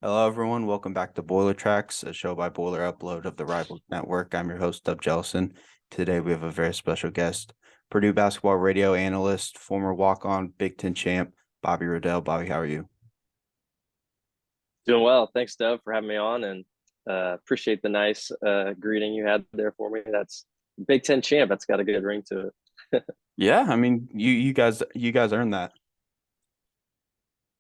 Hello, everyone. Welcome back to Boiler Tracks, a show by Boiler Upload of the Rivals Network. I'm your host, Dub Jellison. Today, we have a very special guest, Purdue basketball radio analyst, former walk-on Big Ten champ, Bobby Riddell. Bobby, how are you? Doing well. Thanks, Dub, for having me on, and appreciate the nice greeting you had there for me. That's Big Ten champ. That's got a good ring to it. Yeah, I mean, you guys earned that.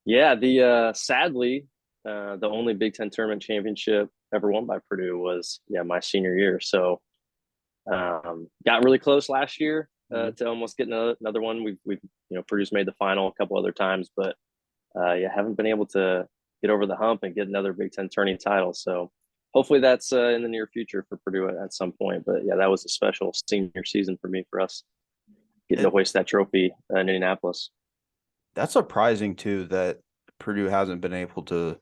Yeah, the sadly the only Big Ten tournament championship ever won by Purdue was my senior year. So got really close last year Mhm. to almost getting another one. We've Purdue's made the final a couple other times, but haven't been able to get over the hump and get another Big Ten tourney title. So hopefully that's in the near future for Purdue at some point. But yeah, that was a special senior season for us getting to It, hoist that trophy in Indianapolis. that's surprising too that Purdue hasn't been able to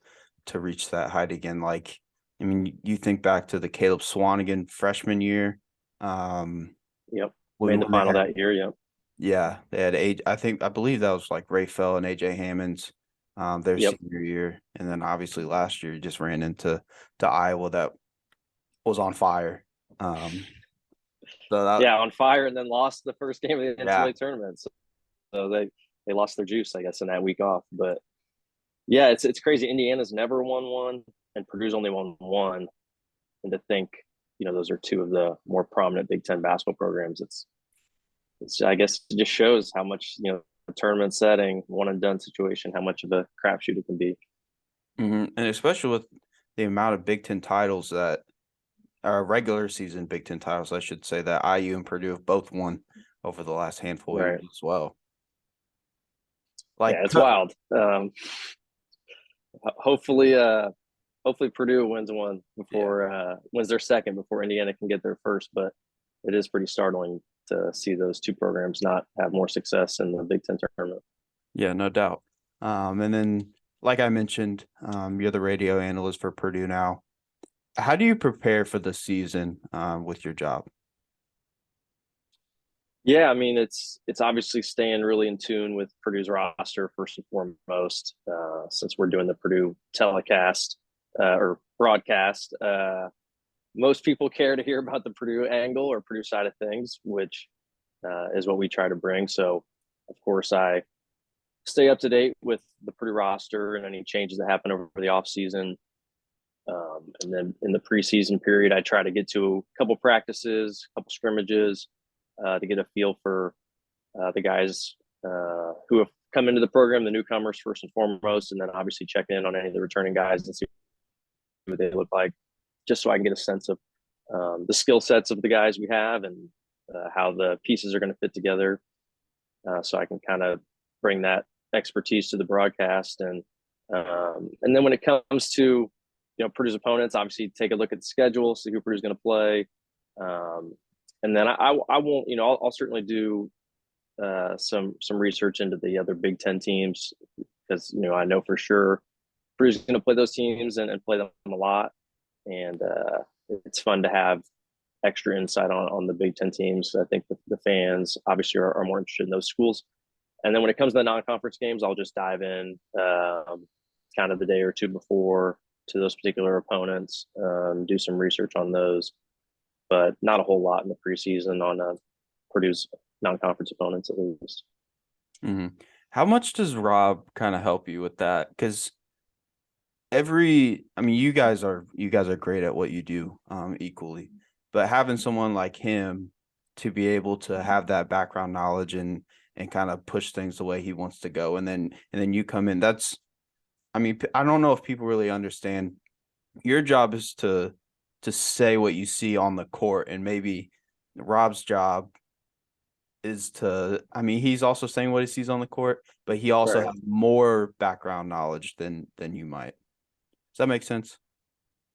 reach that height again. Like, I mean, you think back to the Caleb Swanigan freshman year, Yep, made when the they final had. that year. Yep, Yeah, they had I believe that was like Ray Fell and AJ Hammond's their yep, senior year. And then obviously last year you just ran into Iowa that was on fire. Um so that yeah, on fire, and then lost the first game of the yeah. NCAA tournament. So they lost their juice, I guess, in that week off. But yeah, it's crazy. Indiana's never won one, and Purdue's only won one. And to think, those are two of the more prominent Big Ten basketball programs. It's I guess it just shows how much a tournament setting, one and done situation, how much of a crapshoot it can be. And especially with the amount of Big Ten titles that are regular season Big Ten titles, I should say, that IU and Purdue have both won over the last handful of Right. years as well. Like Yeah, it's wild. Hopefully, hopefully Purdue wins one yeah. before wins their second before Indiana can get their first. But it is pretty startling to see those two programs not have more success in the Big Ten tournament. Yeah, no doubt. And then like I mentioned, you're the radio analyst for Purdue now. How do you prepare for the season with your job? Yeah, I mean it's obviously staying really in tune with Purdue's roster first and foremost, since we're doing the Purdue telecast or broadcast. Most people care to hear about the Purdue angle or Purdue side of things, which is what we try to bring. So, of course, I stay up to date with the Purdue roster and any changes that happen over the off season. And then in the preseason period, I try to get to a couple practices, a couple scrimmages to get a feel for the guys who have come into the program, the newcomers first and foremost, and then obviously check in on any of the returning guys and see what they look like, just so I can get a sense of the skill sets of the guys we have and how the pieces are going to fit together, so I can kind of bring that expertise to the broadcast. And then when it comes to Purdue's opponents, obviously take a look at the schedule, see who Purdue's going to play, um, and then I won't I'll certainly do some research into the other Big Ten teams because I know for sure Purdue's going to play those teams and play them a lot, and it's fun to have extra insight on the Big Ten teams. I think the fans obviously are more interested in those schools. And then when it comes to the non-conference games, I'll just dive in kind of the day or two before to those particular opponents, do some research on those, but not a whole lot in the preseason on Purdue's non-conference opponents at least. hmm How much does Rob kind of help you with that? Because I mean, you guys are great at what you do, equally, but having someone like him to be able to have that background knowledge and kind of push things the way he wants to go, and then you come in. I mean, I don't know if people really understand. Your job is to say what you see on the court, and maybe Rob's job is to. I mean, he's also saying what he sees on the court, but he also Right. has more background knowledge than you might. Does that make sense?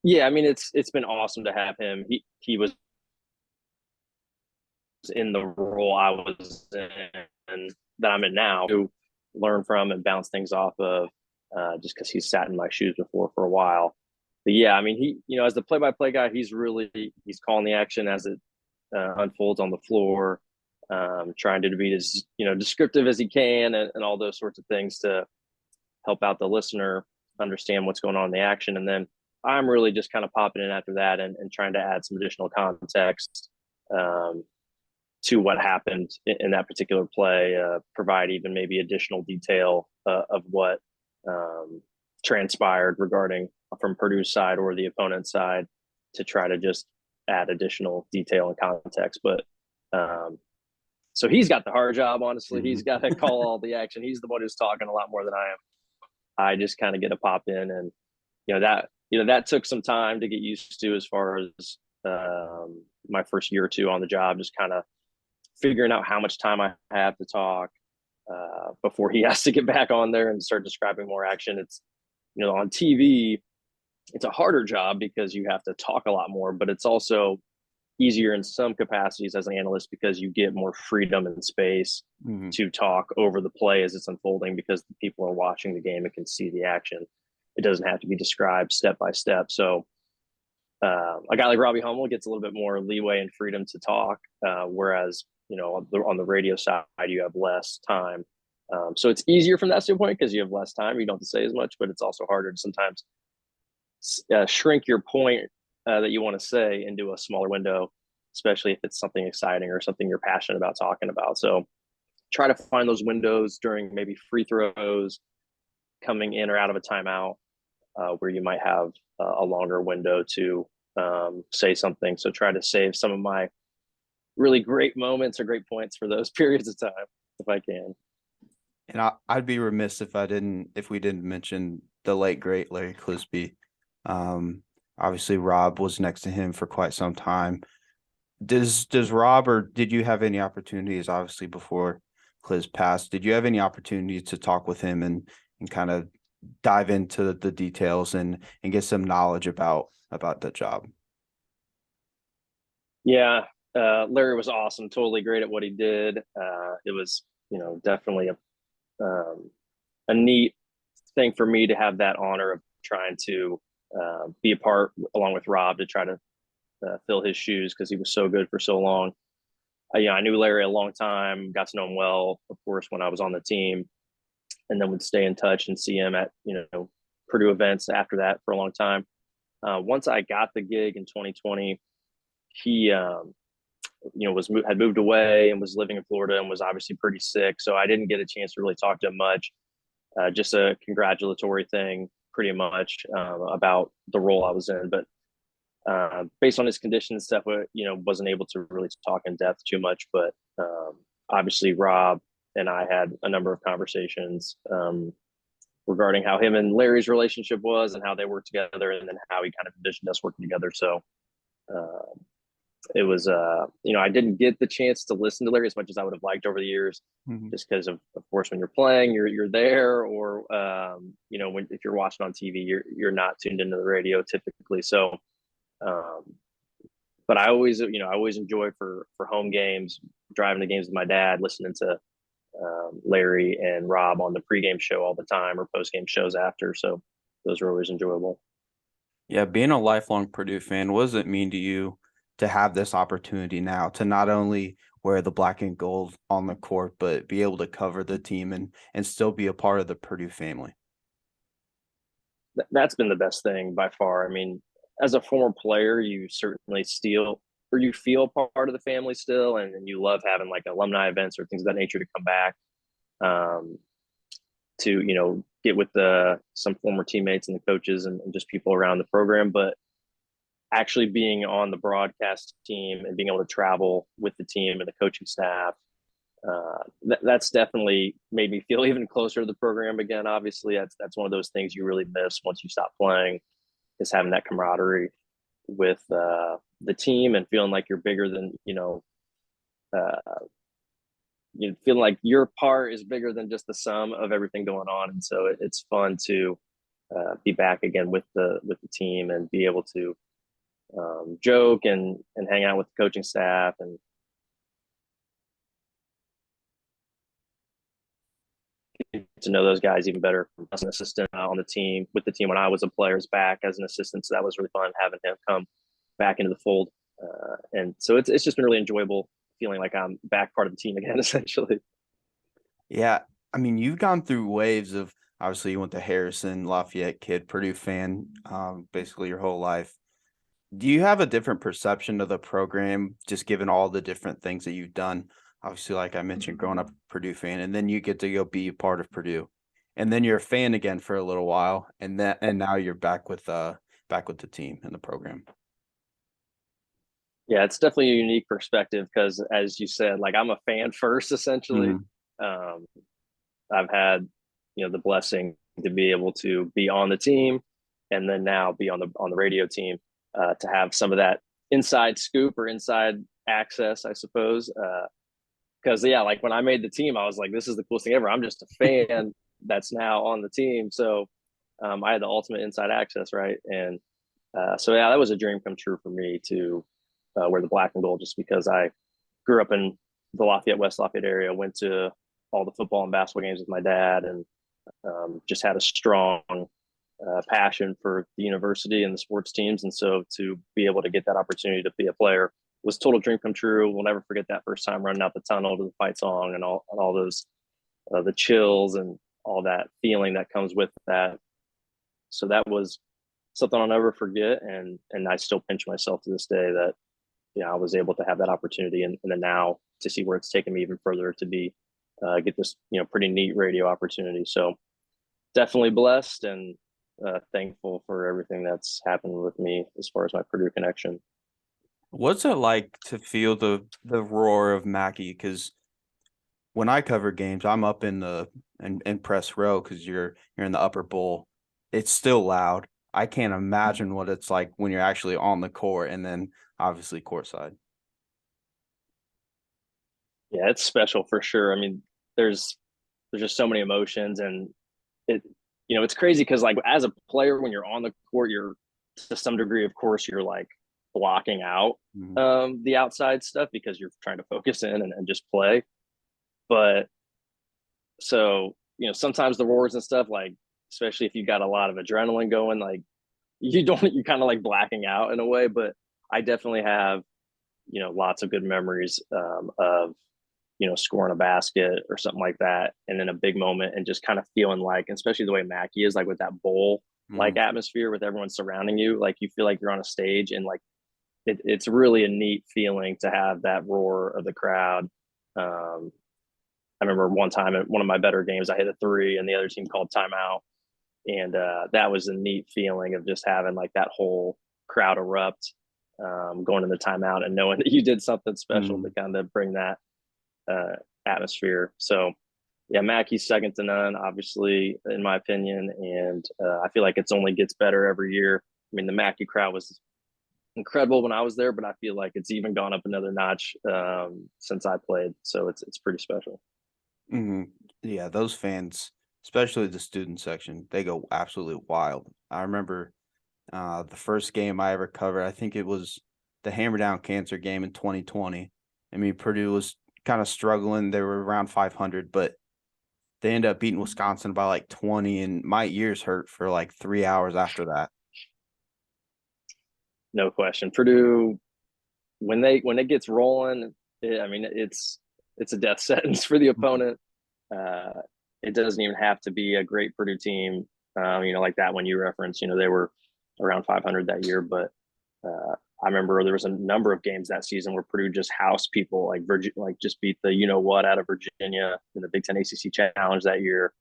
Yeah, I mean it's been awesome to have him. He was in the role I was in that I'm in now to learn from and bounce things off of, just because he's sat in my shoes before for a while. But yeah, I mean, as the play-by-play guy, he's calling the action as it unfolds on the floor, trying to be as descriptive as he can, and all those sorts of things to help out the listener. understand what's going on in the action. And then I'm really just kind of popping in after that and trying to add some additional context to what happened in that particular play, provide even maybe additional detail of what transpired regarding from Purdue's side or the opponent's side to try to just add additional detail and context. But so he's got the hard job, honestly. He's got to call all the action. He's the one who's talking a lot more than I am. I just kind of get a pop in, and that took some time to get used to as far as my first year or two on the job, just kind of figuring out how much time I have to talk before he has to get back on there and start describing more action. It's, on TV, it's a harder job because you have to talk a lot more, but it's also easier in some capacities as an analyst because you get more freedom and space to talk over the play as it's unfolding because the people are watching the game and can see the action. It doesn't have to be described step by step. So a guy like Robbie Hummel gets a little bit more leeway and freedom to talk, whereas on the radio side you have less time. So it's easier from that standpoint because you have less time. You don't have to say as much, but it's also harder to sometimes shrink your point that you want to say into a smaller window, especially if it's something exciting or something you're passionate about talking about. So try to find those windows during maybe free throws, coming in or out of a timeout, where you might have a longer window to say something. So try to save some of my really great moments or great points for those periods of time if I can. And I'd be remiss if we didn't mention the late great Larry Clisby. Obviously Rob was next to him for quite some time. Does Rob, or did you have any opportunities, obviously before Clis passed, did you have any opportunity to talk with him and kind of dive into the details and get some knowledge about the job? Yeah, Larry was awesome. Totally great at what he did. It was, definitely a neat thing for me to have that honor of trying to be a part along with Rob to try to fill his shoes because he was so good for so long. I knew Larry a long time, got to know him well, of course, when I was on the team, and then would stay in touch and see him at, Purdue events after that for a long time. Once I got the gig in 2020, he, had moved away and was living in Florida and was obviously pretty sick. So I didn't get a chance to really talk to him much. Just a congratulatory thing pretty much about the role I was in. But based on his condition and stuff, wasn't able to really talk in depth too much. But obviously Rob and I had a number of conversations regarding how him and Larry's relationship was and how they worked together, and then how he kind of envisioned us working together. So it was, I didn't get the chance to listen to Larry as much as I would have liked over the years, just because of course, when you're playing, you're there, or if you're watching on TV, you're not tuned into the radio typically. So, but I always enjoy for home games, driving to games with my dad, listening to Larry and Rob on the pregame show all the time or postgame shows after. So those are always enjoyable. Yeah, being a lifelong Purdue fan, what does it mean to you to have this opportunity now to not only wear the black and gold on the court, but be able to cover the team and still be a part of the Purdue family? That's been the best thing by far. I mean, as a former player, you certainly you feel part of the family still, and you love having like alumni events or things of that nature to come back to get with some former teammates and the coaches and just people around the program. But actually being on the broadcast team and being able to travel with the team and the coaching staff, that's definitely made me feel even closer to the program again. Obviously, that's one of those things you really miss once you stop playing, is having that camaraderie with the team and feeling like you're bigger than, feeling like your part is bigger than just the sum of everything going on. And so it's fun to be back again with the team and be able to joke and hang out with the coaching staff and to know those guys even better. As an assistant on the team with the team when I was a player's back as an assistant, so that was really fun having him come back into the fold. And so it's just been really enjoyable feeling like I'm back part of the team again, essentially. Yeah, I mean, you've gone through waves of Obviously, you went to Harrison, Lafayette kid, Purdue fan, basically your whole life. Do you have a different perception of the program, just given all the different things that you've done? Obviously, like I mentioned, growing up a Purdue fan, and then you get to go be a part of Purdue, and then you're a fan again for a little while, and now you're back with the team and the program. Yeah, it's definitely a unique perspective because, as you said, like I'm a fan first, essentially. Mhm. Um, I've had, the blessing to be able to be on the team, and then now be on the radio team, to have some of that inside scoop or inside access, I suppose. Because yeah, like when I made the team, I was like, this is the coolest thing ever. I'm just a fan that's now on the team, so I had the ultimate inside access, right? And so yeah, that was a dream come true for me to wear the black and gold, just because I grew up in the Lafayette, West Lafayette area, went to all the football and basketball games with my dad, and just had a strong passion for the university and the sports teams. And so to be able to get that opportunity to be a player was total dream come true. We'll never forget that first time running out the tunnel to the fight song, and all those the chills and all that feeling that comes with that. So that was something I'll never forget, and I still pinch myself to this day that I was able to have that opportunity, and then now to see where it's taken me even further to be get this pretty neat radio opportunity. So definitely blessed and thankful for everything that's happened with me as far as my Purdue connection. What's it like to feel the roar of Mackey? Because when I cover games, I'm up in the in press row because you're in the upper bowl. It's still loud. I can't imagine what it's like when you're actually on the court and then obviously courtside. Yeah, it's special for sure. I mean, there's just so many emotions, and it it's crazy because like as a player, when you're on the court, you're to some degree, of course, you're like blocking out Mhm. the outside stuff because you're trying to focus in and just play. But so sometimes the roars and stuff, like especially if you got a lot of adrenaline going, like you're kind of like blacking out in a way. But I definitely have lots of good memories of scoring a basket or something like that, and then a big moment, and just kind of feeling like, especially the way Mackey is, like with that bowl like Mhm. atmosphere with everyone surrounding you, like you feel like you're on a stage, and like it's really a neat feeling to have that roar of the crowd. Um, I remember one time at one of my better games, I hit a three, and the other team called timeout, and that was a neat feeling of just having like that whole crowd erupt, going in the timeout and knowing that you did something special to Mhm. kind of bring that uh, atmosphere. So yeah, Mackey's second to none, obviously, in my opinion, and I feel like it's only gets better every year. I mean, the Mackey crowd was incredible when I was there, but I feel like it's even gone up another notch since I played. So it's pretty special. Mhm. Yeah, those fans, especially the student section, they go absolutely wild. I remember the first game I ever covered, I think it was the Hammer Down Cancer game in 2020. I mean, Purdue was kind of struggling. They were around 500, but they ended up beating Wisconsin by like 20, and my ears hurt for like 3 hours after that. No question. Purdue, when it gets rolling, I mean it's a death sentence for the Mhm. opponent. Uh, it doesn't even have to be a great Purdue team, like that one you referenced. They were around 500 that year, but I remember there was a number of games that season where Purdue just housed people, like like just beat the what out of Virginia in the Big Ten ACC Challenge that year.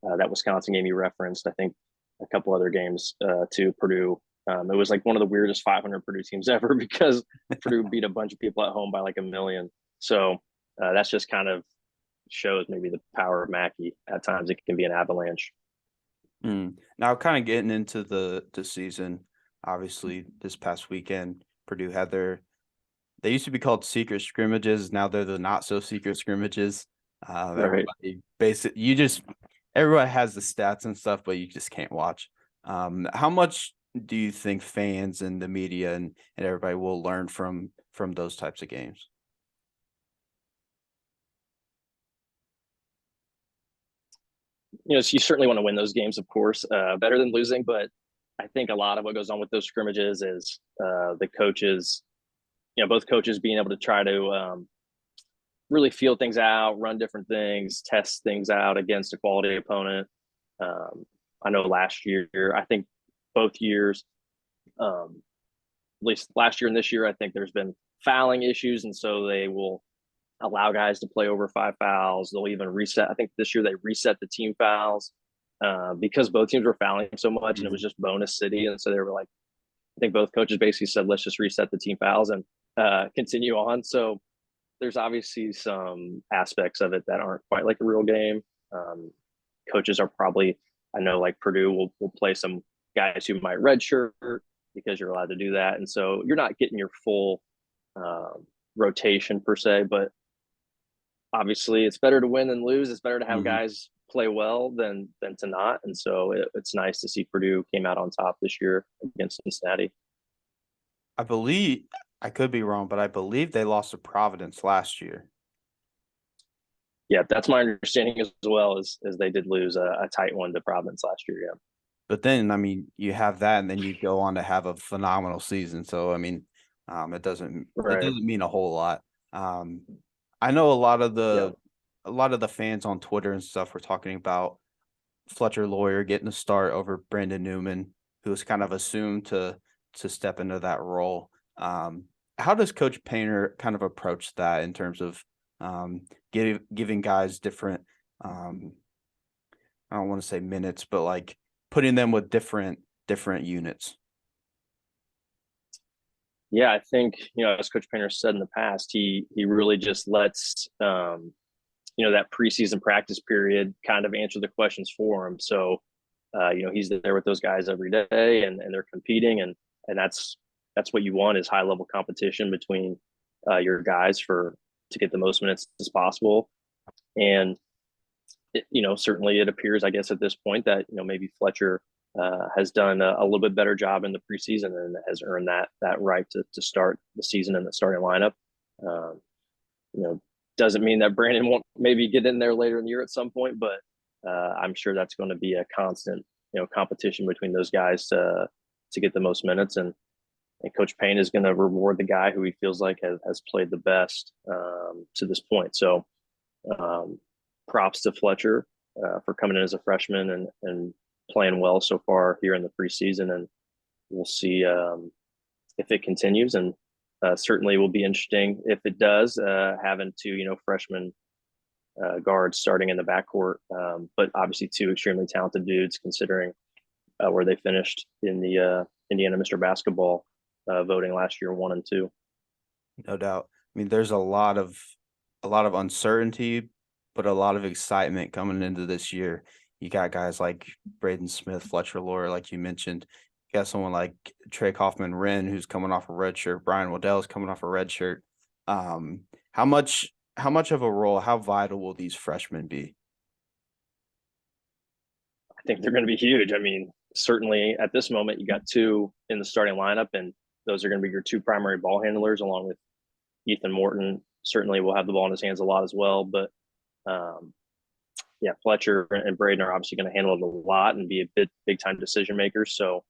That Wisconsin game you referenced, I think a couple other games too. Purdue. It was like one of the weirdest 500 Purdue teams ever because Purdue beat a bunch of people at home by like a million. So that's just kind of shows maybe the power of Mackey. At times it can be an avalanche. Mm. Now, kind of getting into the season, obviously this past weekend, Purdue had they used to be called secret scrimmages. Now they're the not so secret scrimmages. Right. Everybody has the stats and stuff, but you just can't watch. How much do you think fans and the media and everybody will learn from those types of games? So you certainly want to win those games, of course, better than losing. But I think a lot of what goes on with those scrimmages is the coaches, both coaches being able to try to really feel things out, run different things, test things out against a quality opponent. I know last year, I think both years, at least last year and this year, I think there's been fouling issues, and so they will allow guys to play over 5 fouls. They'll even reset. I think this year they reset the team fouls because both teams were fouling so much, and it was Mhm. just bonus city, and so they were like, I think both coaches basically said, let's just reset the team fouls and continue on. So there's obviously some aspects of it that aren't quite like a real game. Um, Coaches are probably, I know, like Purdue will play some guys who might redshirt because you're allowed to do that, and so you're not getting your full rotation per se. But obviously, it's better to win than lose. It's better to have Mhm. guys play well than to not, and so it's nice to see Purdue came out on top this year against Cincinnati. I believe I could be wrong, but I believe they lost to Providence last year. Yeah, that's my understanding as well. As they did lose a tight one to Providence last year. Yeah, But then, I mean, you have that, and then you go on to have a phenomenal season. So, I mean, it right. doesn't mean a whole lot. Um, I know Yeah, a lot of the fans on Twitter and stuff were talking about Fletcher Lawyer getting a start over Brandon Newman, who was kind of assumed to step into that role. How does Coach Painter kind of approach that in terms of giving guys different I don't want to say minutes, but like putting them with different units. yeah. I think as Coach Painter said in the past, he really just lets that preseason practice period kind of answer the questions for him. So he's there with those guys every day, and they're competing, and that's what you want is high level competition between your guys for to get the most minutes as possible. And certainly it appears, I guess, at this point that maybe Fletcher has done a little bit better job in the preseason and has earned that right to start the season in the starting lineup. Um, you know, doesn't mean that Brandon won't maybe get in there later in the year at some point, but I'm sure that's going to be a constant competition between those guys to get the most minutes. And Coach Payne is going to reward the guy who he feels like has played the best to this point. So um, props to Fletcher for coming in as a freshman and playing well so far here in the preseason, and we'll see if it continues. And certainly will be interesting if it does, having two freshman guards starting in the backcourt, but obviously two extremely talented dudes considering where they finished in the Indiana Mr. Basketball voting last year, 1 and 2. No doubt. I mean, there's a lot of uncertainty, but a lot of excitement coming into this year. You got guys like Braden Smith, Fletcher Loyer, like you mentioned. You got someone like Trey Kaufman Wren, who's coming off a red shirt. Brian Waddell's coming off a red shirt. Um, how much of a role, how vital will these freshmen be? I think they're going to be huge. I mean, certainly at this moment, you got two in the starting lineup, and those are going to be your two primary ball handlers, along with Ethan Morton. Certainly will have the ball in his hands a lot as well. But um, yeah, Fletcher and Braden are obviously going to handle it a lot and be a big time decision makers. So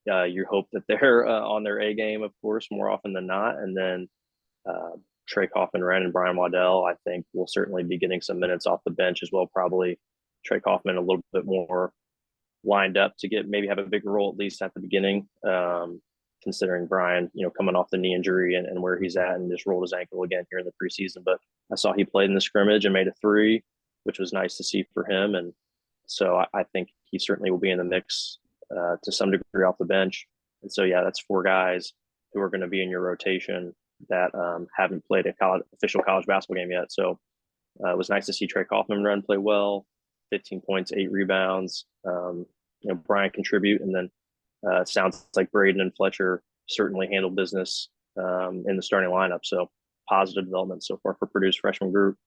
you hope that they're on their A game, of course, more often than not. And then Trey Kaufman Wren and Brian Waddell, I think, will certainly be getting some minutes off the bench as well. Probably Trey Kaufman a little bit more lined up to get maybe have a bigger role at least at the beginning. Considering Brian, coming off the knee injury and where he's at, and just rolled his ankle again here in the preseason. But I saw he played in the scrimmage and made a three, which was nice to see for him. And so I think he certainly will be in the mix to some degree off the bench. And so yeah, that's four guys who are going to be in your rotation that haven't played a official college basketball game yet. So it was nice to see Trey Kaufman run play well, 15 points, 8 rebounds. Brian contribute, and then it sounds like Braden and Fletcher certainly handle business in the starting lineup. So positive development so far for Purdue's freshman group.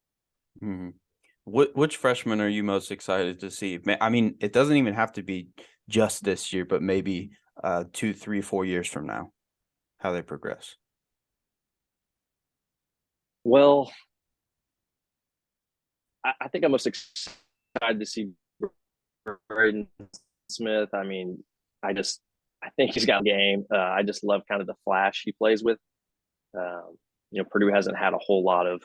Mhm. Which freshman are you most excited to see? I mean, it doesn't even have to be just this year, but maybe 2, 3, 4 years from now, how they progress. Well, I think I'm most excited to see Braden Smith. I mean, I just I think he's got a game. I just love kind of the flash he plays with. Um, Purdue hasn't had a whole lot of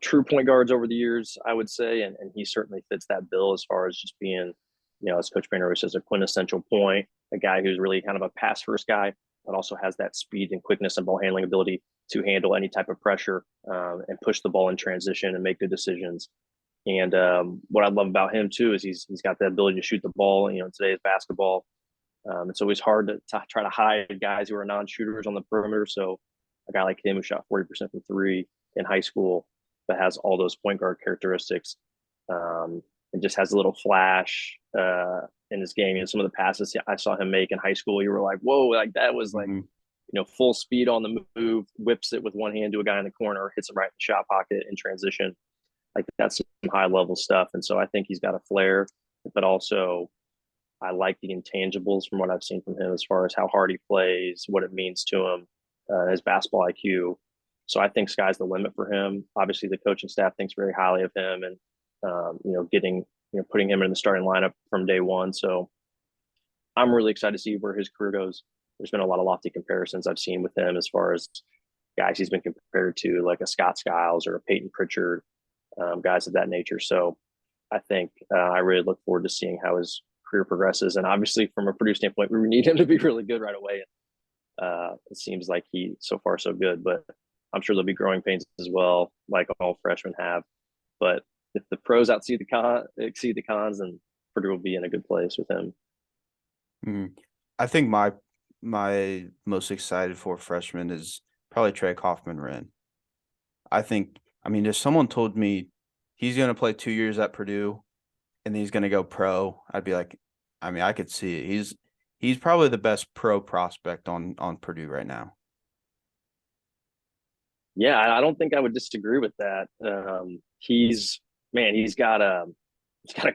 true point guards over the years, I would say, and he certainly fits that bill as far as just being as Coach Painter always says, a quintessential point, a guy who's really kind of a pass first guy, but also has that speed and quickness and ball handling ability to handle any type of pressure and push the ball in transition and make good decisions. And what I love about him too is he's got the ability to shoot the ball. In today's basketball, it's always hard to try to hide guys who are non-shooters on the perimeter. So a guy like him who shot 40% from three in high school, but has all those point guard characteristics, and just has a little flash in his game. And some of the passes I saw him make in high school, you were like, whoa, like that was like, full speed on the move, whips it with one hand to a guy in the corner, hits him right in the shot pocket in transition. Like that's some high level stuff. And so I think he's got a flair, but also I like the intangibles from what I've seen from him as far as how hard he plays, what it means to him, his basketball IQ. So I think sky's the limit for him. Obviously, the coaching staff thinks very highly of him, and putting him in the starting lineup from day one. So I'm really excited to see where his career goes. There's been a lot of lofty comparisons I've seen with him as far as guys he's been compared to, like a Scott Skiles or a Peyton Pritchard, guys of that nature. So I think I really look forward to seeing how his career progresses. And obviously, from a Purdue standpoint, we need him to be really good right away. It seems like he so far so good, but I'm sure there'll be growing pains as well, like all freshmen have. But if the pros exceed the cons, then Purdue will be in a good place with him. I think my most excited for freshman is probably Trey Kaufman-Renn. If someone told me he's going to play 2 years at Purdue and he's going to go pro, I'd be like, I could see it. He's probably the best pro prospect on Purdue right now. Yeah, I don't think I would disagree with that. He's got a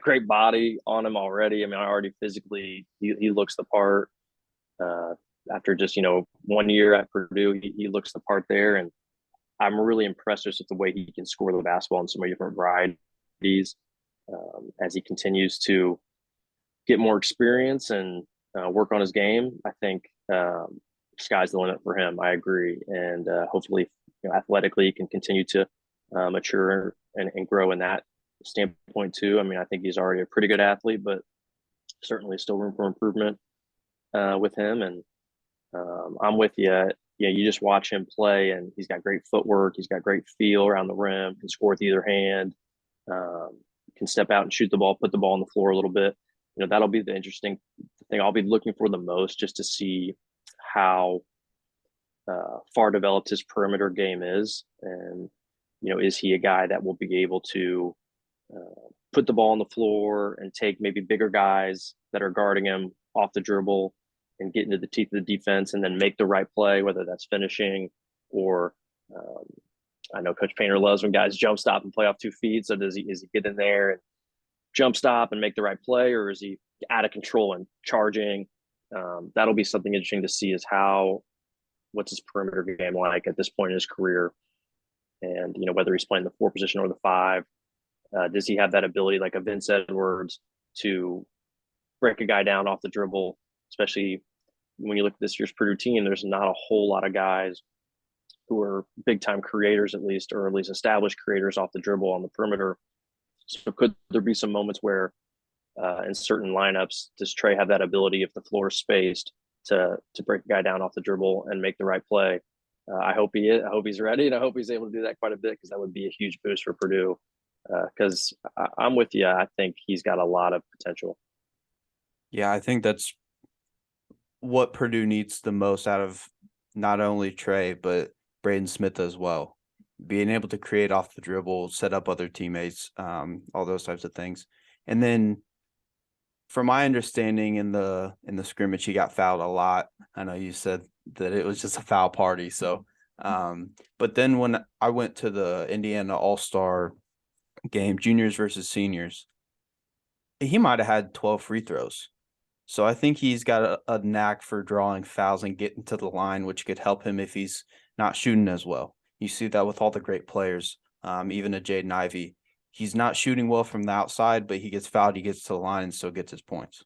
great body on him already. Already physically, he looks the part. After just 1 year at Purdue, he looks the part there, and I'm really impressed just with the way he can score the basketball in so many different varieties as he continues to get more experience and work on his game. I think sky's the limit for him. I agree, and hopefully, athletically, he can continue to mature and grow in that standpoint too. I think he's already a pretty good athlete, but certainly still room for improvement with him. And I'm with you. Yeah, you just watch him play, and he's got great footwork. He's got great feel around the rim. Can score with either hand. Can step out and shoot the ball, put the ball on the floor a little bit. That'll be the interesting thing I'll be looking for the most, just to see how far developed his perimeter game is, and is he a guy that will be able to put the ball on the floor and take maybe bigger guys that are guarding him off the dribble and get into the teeth of the defense and then make the right play, whether that's finishing or I know Coach Painter loves when guys jump stop and play off 2 feet. So is he get in there and jump stop and make the right play, or is he out of control and charging? That'll be something interesting to see, is what's his perimeter game like at this point in his career, and whether he's playing the 4 position or the 5. Does he have that ability, like a Vince Edwards, to break a guy down off the dribble? Especially when you look at this year's Purdue team, there's not a whole lot of guys who are big time creators, or at least established creators off the dribble on the perimeter. So could there be some moments where in certain lineups, does Trey have that ability, if the floor is spaced, to break a guy down off the dribble and make the right play? I hope he is. I hope he's ready, and I hope he's able to do that quite a bit, because that would be a huge boost for Purdue. Because I'm with you. I think he's got a lot of potential. Yeah, I think that's what Purdue needs the most out of not only Trey, but Braden Smith as well. Being able to create off the dribble, set up other teammates, all those types of things. And then from my understanding, in the scrimmage, he got fouled a lot. I know you said that it was just a foul party. So, but then when I went to the Indiana All-Star game, juniors versus seniors, he might have had 12 free throws. So I think he's got a knack for drawing fouls and getting to the line, which could help him if he's not shooting as well. You see that with all the great players, even a Jaden Ivey. He's not shooting well from the outside, but he gets fouled, he gets to the line, and still gets his points.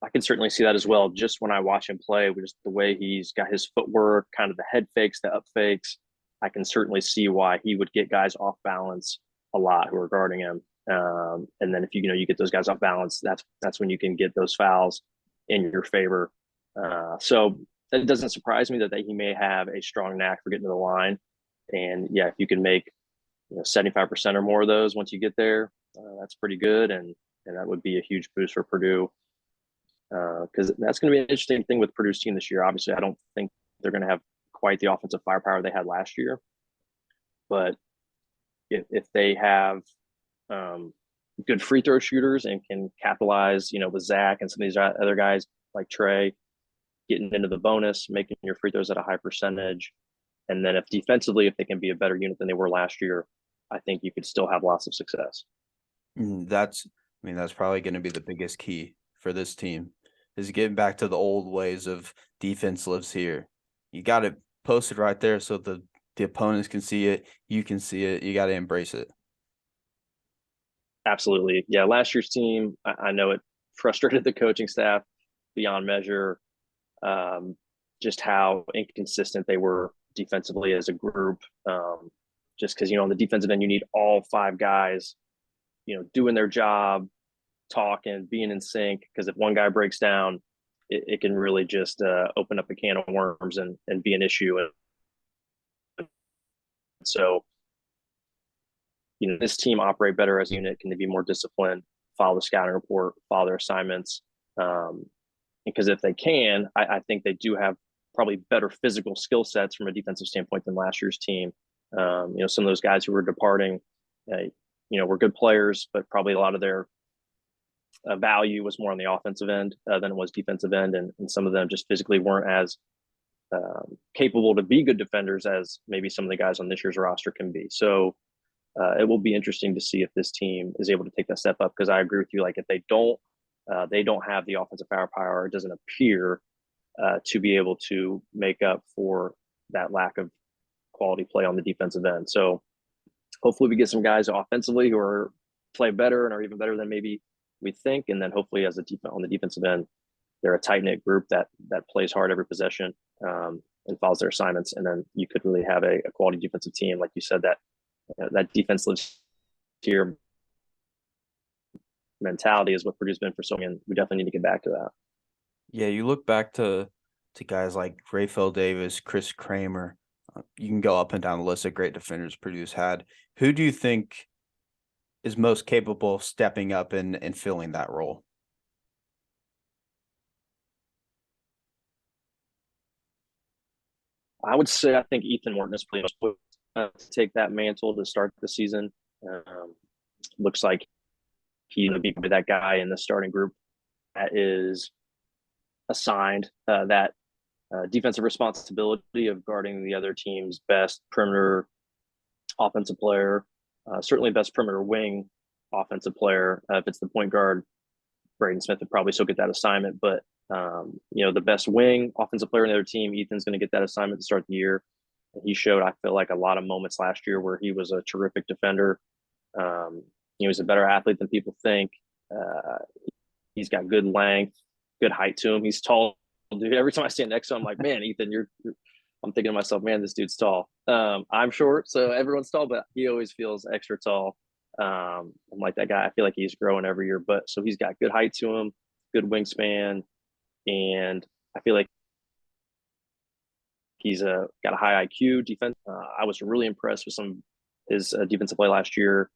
I can certainly see that as well. Just when I watch him play, just the way he's got his footwork, kind of the head fakes, the up fakes, I can certainly see why he would get guys off balance a lot who are guarding him. And then if you get those guys off balance, that's when you can get those fouls in your favor. So it doesn't surprise me that he may have a strong knack for getting to the line. And yeah, if you can make 75% or more of those once you get there, that's pretty good, and that would be a huge boost for Purdue. Because that's going to be an interesting thing with Purdue's team this year. Obviously, I don't think they're going to have quite the offensive firepower they had last year, but if they have good free throw shooters and can capitalize, with Zach and some of these other guys like Trey getting into the bonus, making your free throws at a high percentage, and then if defensively, if they can be a better unit than they were last year, I think you could still have lots of success. That's probably going to be the biggest key for this team, is getting back to the old ways of defense lives here. You got it posted right there so the opponents can see it, you can see it, you got to embrace it. Absolutely. Yeah, last year's team, I know it frustrated the coaching staff beyond measure, just how inconsistent they were defensively as a group. Just because, on the defensive end, you need all five guys, doing their job, talking, being in sync, because if one guy breaks down, it can really just open up a can of worms and be an issue. And so, this team operate better as a unit. Can they be more disciplined, follow the scouting report, follow their assignments? Because if they can, I think they do have probably better physical skill sets from a defensive standpoint than last year's team. Some of those guys who were departing, were good players, but probably a lot of their value was more on the offensive end than it was defensive end. And some of them just physically weren't as capable to be good defenders as maybe some of the guys on this year's roster can be. So it will be interesting to see if this team is able to take that step up, because I agree with you. Like, if they don't have the offensive firepower, it doesn't appear to be able to make up for that lack of quality play on the defensive end. So hopefully we get some guys offensively who play better and are even better than maybe we think. And then hopefully on the defensive end, they're a tight knit group that plays hard every possession and follows their assignments. And then you could really have a quality defensive team. Like you said, that defense lives here mentality is what Purdue's been for so long, and we definitely need to get back to that. Yeah, you look back to guys like Raphael Davis, Chris Kramer. You can go up and down the list of great defenders Purdue's had. Who do you think is most capable of stepping up and filling that role? I would say I think Ethan Morton is playing to take that mantle to start the season. Looks like he's going to be that guy in the starting group that is assigned that defensive responsibility of guarding the other team's best perimeter offensive player, certainly best perimeter wing offensive player. If it's the point guard, Braden Smith would probably still get that assignment, but the best wing offensive player in the other team, Ethan's going to get that assignment to start the year. He showed, I feel like, a lot of moments last year where he was a terrific defender. He was a better athlete than people think. He's got good length, good height to him. He's tall, dude. Every time I stand next to him, I'm like, man, Ethan, I'm thinking to myself, man, this dude's tall. I'm short, so everyone's tall, but he always feels extra tall. I'm like that guy. I feel like he's growing every year, but so he's got good height to him, good wingspan, and I feel like he's got a high IQ defense. I was really impressed with some of his defensive play last year.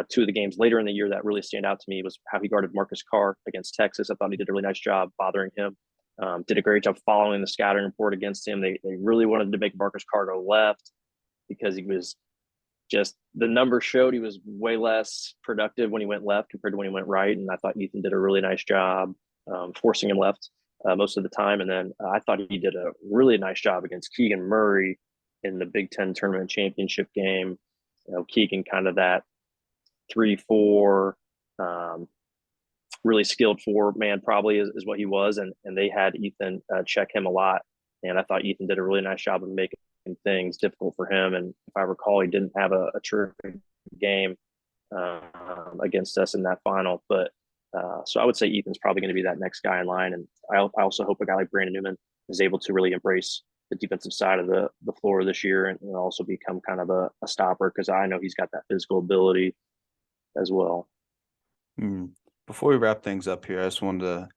Two of the games later in the year that really stand out to me was how he guarded Marcus Carr against Texas. I thought he did a really nice job bothering him. Did a great job following the scouting report against him. They really wanted to make Marcus Carr go left because he was just, the numbers showed he was way less productive when he went left compared to when he went right. And I thought Ethan did a really nice job forcing him left most of the time. And then I thought he did a really nice job against Keegan Murray in the Big Ten tournament championship game. Keegan kind of that 3-4, really skilled four-man probably is what he was. And they had Ethan check him a lot. And I thought Ethan did a really nice job of making things difficult for him. And if I recall, he didn't have a terrific game against us in that final. But so I would say Ethan's probably going to be that next guy in line. And I also hope a guy like Brandon Newman is able to really embrace the defensive side of the floor this year and also become kind of a stopper, because I know he's got that physical ability. as well. Hmm. Before we wrap things up here, I just wanted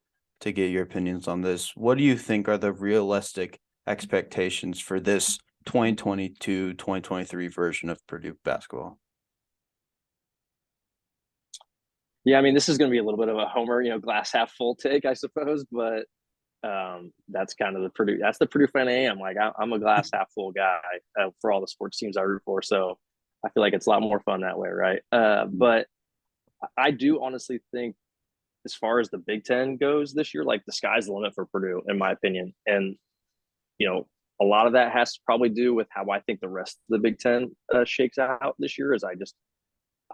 to get your opinions on this. What do you think are the realistic expectations for this 2022-2023 version of Purdue basketball? Yeah, I mean, this is going to be a little bit of a homer, glass half full take, I suppose, but that's kind of that's the Purdue fan I am. Like, I'm a glass half full guy for all the sports teams I root for. So I feel like it's a lot more fun that way, right? But I do honestly think, as far as the Big Ten goes this year, like the sky's the limit for Purdue, in my opinion. And, a lot of that has to probably do with how I think the rest of the Big Ten shakes out this year.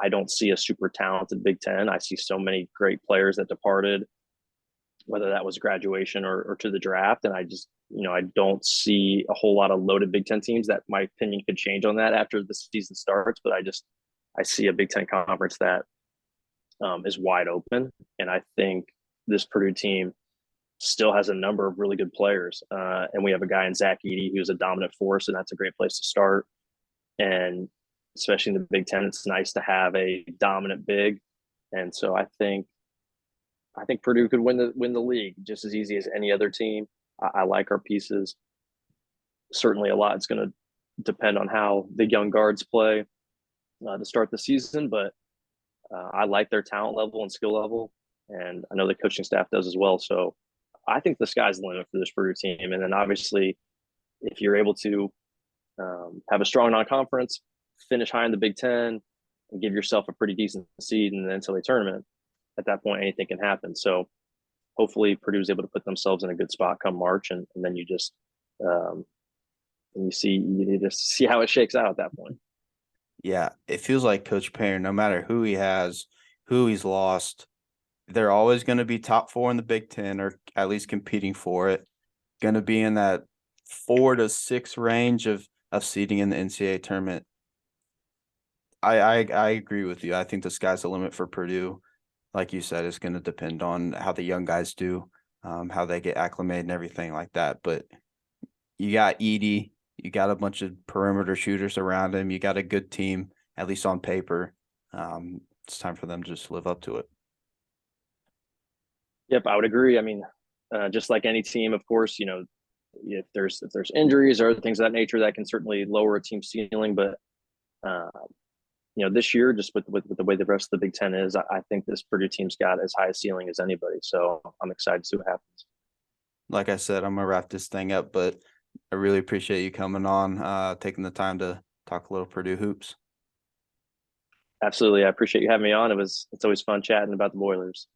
I don't see a super talented Big Ten. I see so many great players that departed, whether that was graduation or to the draft. And I don't see a whole lot of loaded Big Ten teams. That, my opinion, could change on that after the season starts. But I see a Big Ten conference that is wide open. And I think this Purdue team still has a number of really good players. And we have a guy in Zach Edey who's a dominant force, and that's a great place to start. And especially in the Big Ten, it's nice to have a dominant big. And so I think Purdue could win the league just as easy as any other team. I like our pieces. Certainly, a lot is going to depend on how the young guards play to start the season, but I like their talent level and skill level, and I know the coaching staff does as well. So I think the sky's the limit for this Purdue team. And then obviously, if you're able to have a strong non-conference, finish high in the Big Ten, and give yourself a pretty decent seed in the NCAA tournament, at that point, anything can happen. So hopefully Purdue's able to put themselves in a good spot come March, and then you just you need to see how it shakes out at that point. Yeah, it feels like Coach Payne, no matter who he has, who he's lost, they're always going to be top 4 in the Big Ten, or at least competing for it. Going to be in that 4 to 6 range of seeding in the NCAA tournament. I agree with you. I think the sky's the limit for Purdue. Like you said, it's going to depend on how the young guys do, how they get acclimated and everything like that. But you got Edey, you got a bunch of perimeter shooters around him. You got a good team, at least on paper. It's time for them to just live up to it. Yep, I would agree. I mean, just like any team, of course, if there's injuries or other things of that nature, that can certainly lower a team's ceiling. But this year, just with the way the rest of the Big Ten is, I think this Purdue team's got as high a ceiling as anybody. So I'm excited to see what happens. Like I said, I'm gonna wrap this thing up, but I really appreciate you coming on, taking the time to talk a little Purdue hoops. Absolutely, I appreciate you having me on. It's always fun chatting about the Boilers.